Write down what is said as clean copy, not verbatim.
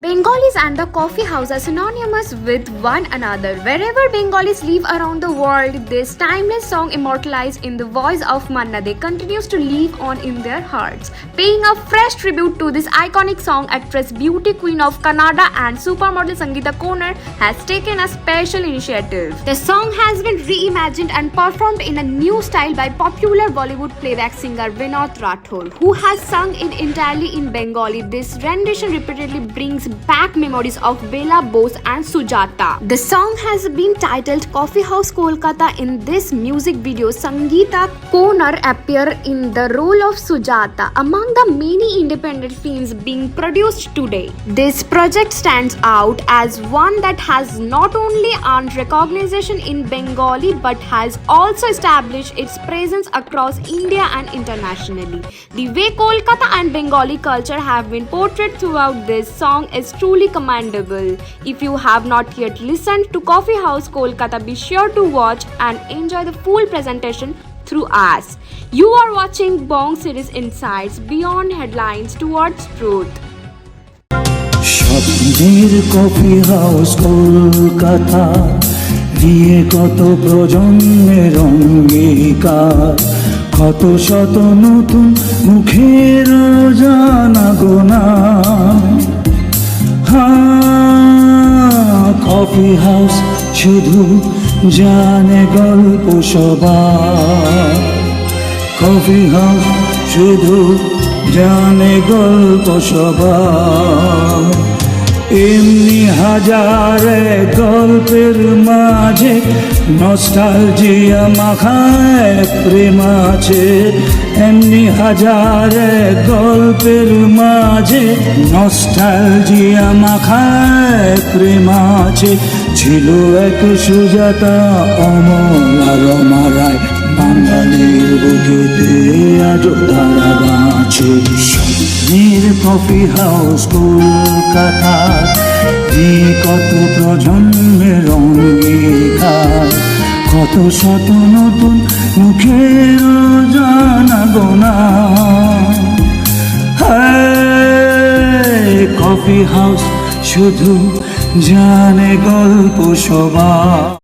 Bengalis and the coffee house are synonymous with one another. Wherever Bengalis live around the world, this timeless song immortalized in the voice of Manna De continues to live on in their hearts. Paying a fresh tribute to this iconic song, actress beauty queen of Kannada and supermodel Sangeeta Konar has taken a special initiative. The song has been reimagined and performed in a new style by popular Bollywood playback singer Vinod Rathod, who has sung it entirely in Bengali. This rendition repeatedly brings back memories of Bela Bose and Sujata. The song has been titled Coffee House Kolkata. In this music video, Sangeeta Konar appears in the role of Sujata among the many independent films being produced today. This project stands out as one that has not only earned recognition in Bengali but has also established its presence across India and internationally. The way Kolkata and Bengali culture have been portrayed throughout this song is truly commendable. If you have not yet listened to Coffee House Kolkata, be sure to watch and enjoy the full presentation through us. You are watching Bong Series Insights, Beyond Headlines Towards Truth. স্বপ্নের coffee house Kolkata দিয়ে কত প্রজন্মের অঙ্গীকার, কত শত নতুন মুখের জানা গোনা। কফি হাউস শুধু জানে গল্প সবার, কফি হাউস শুধু জানে গল্প সবার। এমনি হাজারে গল্পের মাঝে নস্টালজিয়া মাখায় প্রেম আছে, এমনি হাজারে গল্পের মাঝে নস্টালজিয়া মাখায় প্রেম আছে। ছিল এক সুজাতা, অমল আর রমারায়, বাঙালির বুকেতে আজও তারা বাঁচে। স্বপ্নের কফি হাউস কলকাতা কত প্রজন্মের অঙ্গীকার, কত শত নতুন মুখের জানা গোনা। কফি হাউস শুধু জানে গল্প সবার।